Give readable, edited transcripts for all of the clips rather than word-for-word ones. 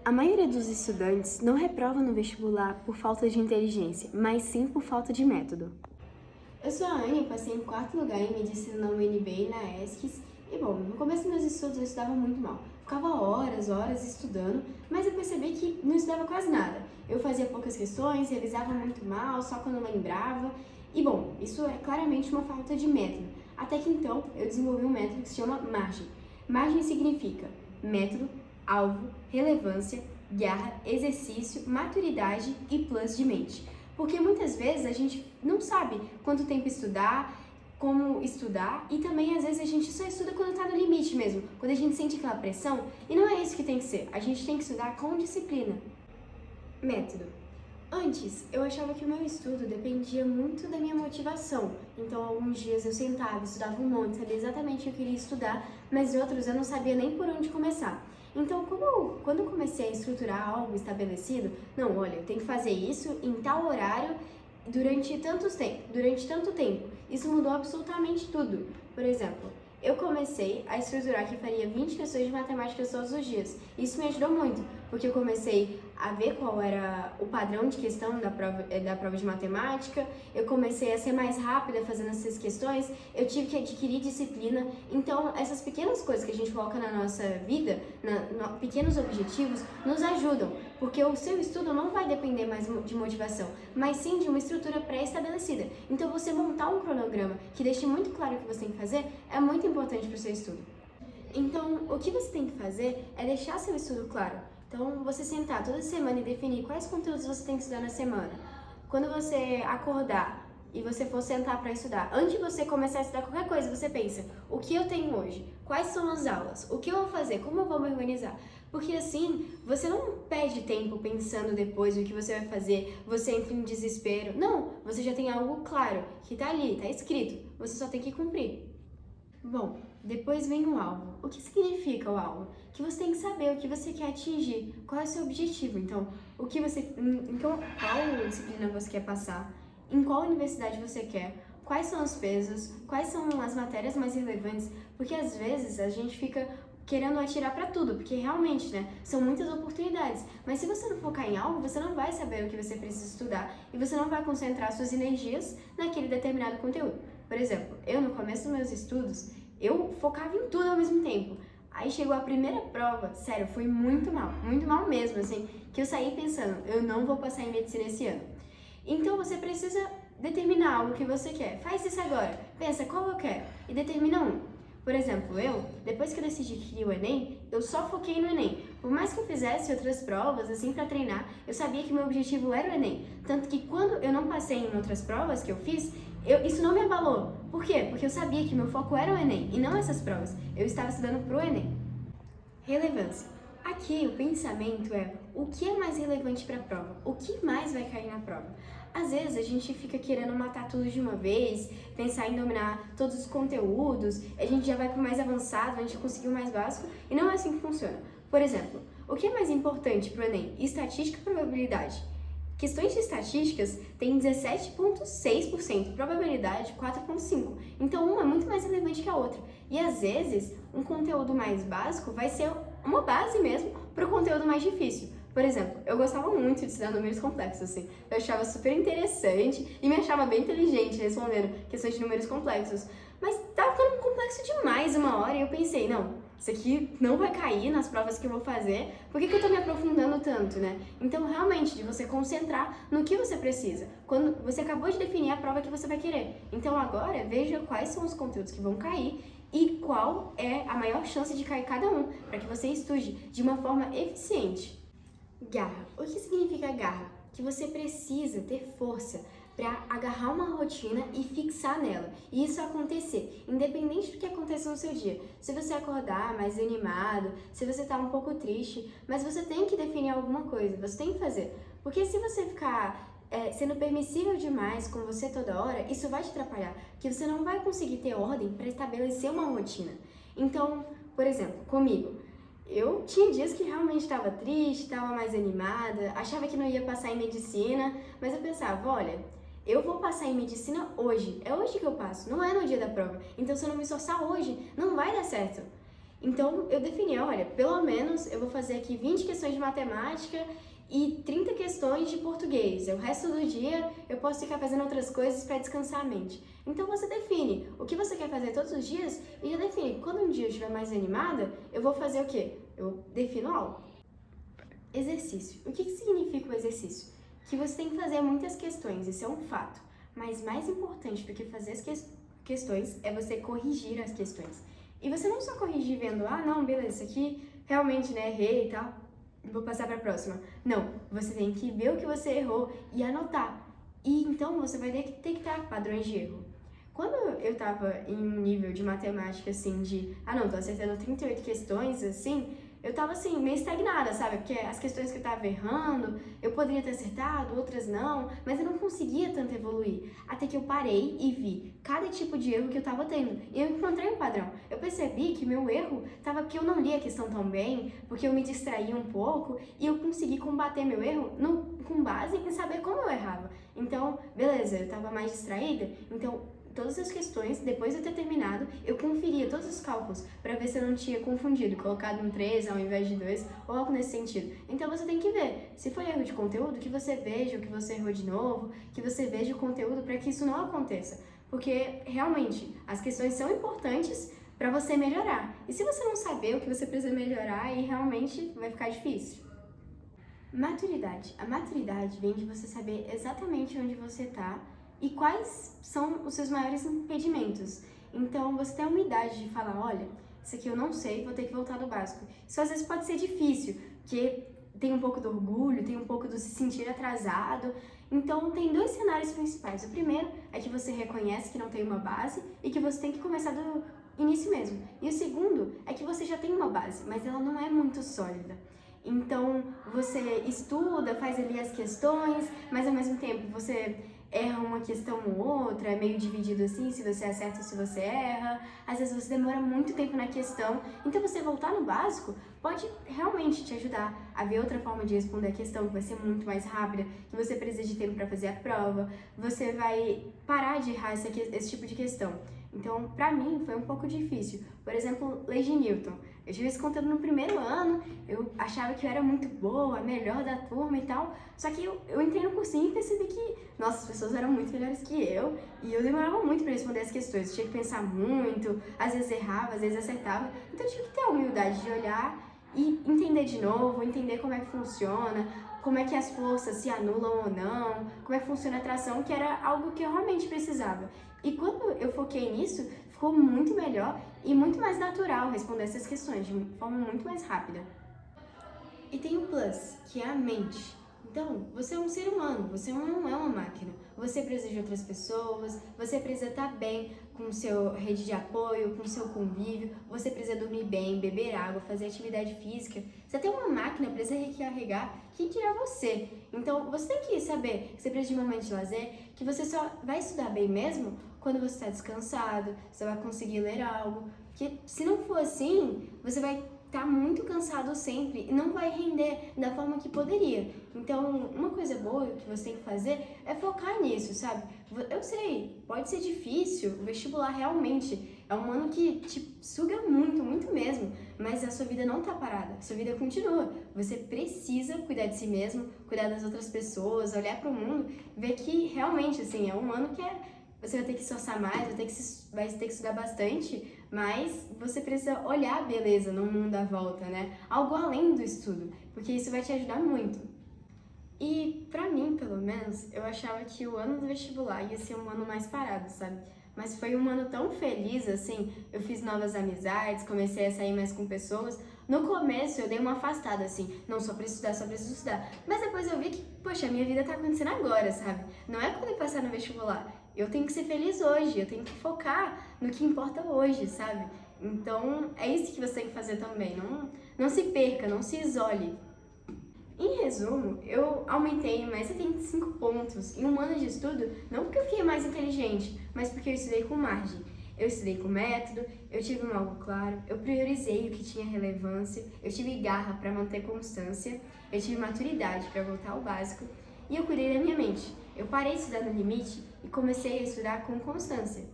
A maioria dos estudantes não reprova no vestibular por falta de inteligência, mas sim por falta de método. Eu sou a Anne, passei em quarto lugar em medicina na UNB e na ESCS. E bom, no começo dos meus estudos eu estudava muito mal. Ficava horas estudando, mas eu percebi que não estudava quase nada. Eu fazia poucas questões, revisava muito mal, só quando eu lembrava. E bom, isso é claramente uma falta de método. Até que então eu desenvolvi um método que se chama MARGEM. MARGEM significa método, alvo, relevância, garra, exercício, maturidade e plus de mente. Porque muitas vezes a gente não sabe quanto tempo estudar, como estudar, e também às vezes a gente só estuda quando está no limite mesmo, quando a gente sente aquela pressão, e não é isso que tem que ser, a gente tem que estudar com disciplina. Método. Antes, eu achava que o meu estudo dependia muito da minha motivação, então alguns dias eu sentava, estudava um monte, sabia exatamente o que eu queria estudar, mas outros eu não sabia nem por onde começar. Então, quando eu comecei a estruturar algo estabelecido, não, olha, eu tenho que fazer isso em tal horário durante tanto tempo. Isso mudou absolutamente tudo. Por exemplo, eu comecei a estruturar que faria 20 questões de matemática todos os dias. Isso me ajudou muito, porque eu comecei a ver qual era o padrão de questão da prova de matemática, eu comecei a ser mais rápida fazendo essas questões, eu tive que adquirir disciplina. Então, essas pequenas coisas que a gente coloca na nossa vida, pequenos objetivos, nos ajudam, porque o seu estudo não vai depender mais de motivação, mas sim de uma estrutura pré-estabelecida. Então, você montar um cronograma que deixe muito claro o que você tem que fazer é muito importante para o seu estudo. Então, o que você tem que fazer é deixar seu estudo claro. Então, você sentar toda semana e definir quais conteúdos você tem que estudar na semana. Quando você acordar e você for sentar para estudar, antes de você começar a estudar qualquer coisa, você pensa, o que eu tenho hoje? Quais são as aulas? O que eu vou fazer? Como eu vou me organizar? Porque assim, você não perde tempo pensando depois o que você vai fazer, você entra em desespero. Não, você já tem algo claro, que tá ali, tá escrito, você só tem que cumprir. Bom, depois vem o alvo. O que significa o alvo? Que você tem que saber o que você quer atingir, qual é o seu objetivo. Então, qual disciplina você quer passar, em qual universidade você quer, quais são os pesos, quais são as matérias mais relevantes, porque às vezes a gente fica querendo atirar para tudo, porque realmente, são muitas oportunidades. Mas se você não focar em algo, você não vai saber o que você precisa estudar e você não vai concentrar suas energias naquele determinado conteúdo. Por exemplo, eu no começo dos meus estudos, eu focava em tudo ao mesmo tempo. Aí chegou a primeira prova, sério, foi muito mal mesmo, assim, que eu saí pensando, eu não vou passar em medicina esse ano. Então você precisa determinar algo que você quer. Faz isso agora, pensa qual eu quero e determina um. Por exemplo, depois que eu decidi que queria o Enem, eu só foquei no Enem. Por mais que eu fizesse outras provas, assim, pra treinar, eu sabia que meu objetivo era o Enem. Tanto que quando eu não passei em outras provas que eu fiz, isso não me abalou. Por quê? Porque eu sabia que meu foco era o Enem e não essas provas. Eu estava estudando pro Enem. Relevância. Aqui o pensamento é o que é mais relevante para a prova, o que mais vai cair na prova. Às vezes a gente fica querendo matar tudo de uma vez, pensar em dominar todos os conteúdos, a gente já vai para o mais avançado, a gente conseguiu o mais básico, e não é assim que funciona. Por exemplo, o que é mais importante para o Enem? Estatística e probabilidade. Questões de estatísticas têm 17,6%, probabilidade 4,5%. Então, uma é muito mais relevante que a outra. E às vezes, um conteúdo mais básico vai ser uma base mesmo para o conteúdo mais difícil. Por exemplo, eu gostava muito de estudar números complexos, assim. Eu achava super interessante e me achava bem inteligente respondendo questões de números complexos. Mas tava ficando complexo demais uma hora e eu pensei, não, isso aqui não vai cair nas provas que eu vou fazer, por que eu tô me aprofundando tanto, Então, realmente, de você concentrar no que você precisa. Quando você acabou de definir a prova que você vai querer. Então, agora, veja quais são os conteúdos que vão cair e qual é a maior chance de cair cada um, para que você estude de uma forma eficiente. Garra. O que significa garra? Que você precisa ter força para agarrar uma rotina e fixar nela. E isso acontecer, independente do que aconteça no seu dia. Se você acordar mais animado, se você tá um pouco triste, mas você tem que definir alguma coisa, você tem que fazer. Porque se você ficar sendo permissível demais com você toda hora, isso vai te atrapalhar, que você não vai conseguir ter ordem para estabelecer uma rotina. Então, por exemplo, comigo, eu tinha dias que realmente estava triste, estava mais animada, achava que não ia passar em medicina, mas eu pensava, olha, eu vou passar em medicina hoje, é hoje que eu passo, não é no dia da prova. Então se eu não me esforçar hoje, não vai dar certo. Então, eu defini, olha, pelo menos eu vou fazer aqui 20 questões de matemática e 30 questões de português. O resto do dia eu posso ficar fazendo outras coisas para descansar a mente. Então, você define o que você quer fazer todos os dias e já define. Quando um dia eu estiver mais animada, eu vou fazer o quê? Eu defino algo. Exercício. O que significa o exercício? Que você tem que fazer muitas questões, isso é um fato. Mas mais importante do que fazer as questões é você corrigir as questões. E você não só corrigir vendo, não, beleza, isso aqui realmente, né, errei e tal, vou passar para a próxima. Não, você tem que ver o que você errou e anotar. E então você vai detectar padrões de erro. Quando eu tava em um nível de matemática, assim, tô acertando 38 questões, assim, eu tava, assim, meio estagnada, sabe? Porque as questões que eu tava errando, eu poderia ter acertado, outras não, mas eu não conseguia tanto evoluir. Até que eu parei e vi cada tipo de erro que eu tava tendo. E eu encontrei um padrão. Eu percebi que meu erro tava porque eu não li a questão tão bem, porque eu me distraí um pouco, e eu consegui combater meu erro com base em saber como eu errava. Então, beleza, eu tava mais distraída, então todas as questões, depois de eu ter terminado, eu conferia todos os cálculos para ver se eu não tinha confundido, colocado um 3 ao invés de 2 ou algo nesse sentido. Então você tem que ver, se foi erro de conteúdo, que você veja o que você errou de novo, que você veja o conteúdo para que isso não aconteça. Porque realmente as questões são importantes para você melhorar. E se você não saber o que você precisa melhorar, aí realmente vai ficar difícil. Maturidade. A maturidade vem de você saber exatamente onde você está e quais são os seus maiores impedimentos. Então, você tem a humildade de falar, olha, isso aqui eu não sei, vou ter que voltar do básico. Isso às vezes pode ser difícil, porque tem um pouco do orgulho, tem um pouco do se sentir atrasado. Então, tem dois cenários principais. O primeiro é que você reconhece que não tem uma base e que você tem que começar do início mesmo. E o segundo é que você já tem uma base, mas ela não é muito sólida. Então, você estuda, faz ali as questões, mas ao mesmo tempo você erra uma questão ou outra, é meio dividido assim, se você acerta ou se você erra. Às vezes você demora muito tempo na questão, então você voltar no básico pode realmente te ajudar a ver outra forma de responder a questão, que vai ser muito mais rápida, que você precisa de tempo para fazer a prova, você vai parar de errar esse tipo de questão. Então, pra mim, foi um pouco difícil. Por exemplo, lei de Newton. Eu tive esse conteúdo no primeiro ano, eu achava que eu era muito boa, a melhor da turma e tal, só que eu entrei no cursinho e percebi que, nossa, as pessoas eram muito melhores que eu, e eu demorava muito para responder as questões, eu tinha que pensar muito, às vezes errava, às vezes acertava, então eu tive que ter a humildade de olhar e entender de novo, entender como é que funciona, como é que as forças se anulam ou não, como é que funciona a atração, que era algo que eu realmente precisava. E quando eu foquei nisso, ficou muito melhor e muito mais natural responder essas questões de forma muito mais rápida. E tem o plus, que é a mente. Então, você é um ser humano, você não é uma máquina. Você precisa de outras pessoas, você precisa estar bem com o seu rede de apoio, com o seu convívio, você precisa dormir bem, beber água, fazer atividade física. Você tem uma máquina, precisa recarregar, quem dirá você? Então, você tem que saber que você precisa de um momento de lazer, que você só vai estudar bem mesmo quando você está descansado, você vai conseguir ler algo. Que se não for assim, você vai estar muito cansado sempre e não vai render da forma que poderia. Então, uma coisa boa que você tem que fazer é focar nisso, sabe? Eu sei, pode ser difícil, o vestibular realmente é um ano que te suga muito, muito mesmo, mas a sua vida não tá parada, a sua vida continua. Você precisa cuidar de si mesmo, cuidar das outras pessoas, olhar para o mundo, ver que realmente, assim, é um ano que você vai ter que se esforçar mais, vai ter que estudar bastante, mas você precisa olhar a beleza no mundo à volta, né? Algo além do estudo, porque isso vai te ajudar muito. E pra mim, pelo menos, eu achava que o ano do vestibular ia ser um ano mais parado, sabe? Mas foi um ano tão feliz, assim, eu fiz novas amizades, comecei a sair mais com pessoas. No começo eu dei uma afastada, assim, não, só preciso estudar. Mas depois eu vi que, poxa, a minha vida tá acontecendo agora, sabe? Não é quando eu passar no vestibular. Eu tenho que ser feliz hoje, eu tenho que focar no que importa hoje, sabe? Então, é isso que você tem que fazer também. Não se perca, não se isole. Em resumo, eu aumentei mais 75 pontos em um ano de estudo, não porque eu fiquei mais inteligente, mas porque eu estudei com margem. Eu estudei com método, eu tive um algo claro, eu priorizei o que tinha relevância, eu tive garra para manter constância, eu tive maturidade para voltar ao básico e eu cuidei da minha mente. Eu parei de estudar no limite e comecei a estudar com constância.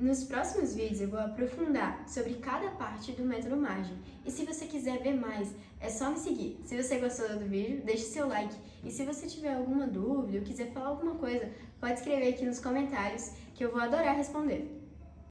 Nos próximos vídeos eu vou aprofundar sobre cada parte do método Margem. E se você quiser ver mais, é só me seguir. Se você gostou do vídeo, deixe seu like. E se você tiver alguma dúvida ou quiser falar alguma coisa, pode escrever aqui nos comentários que eu vou adorar responder.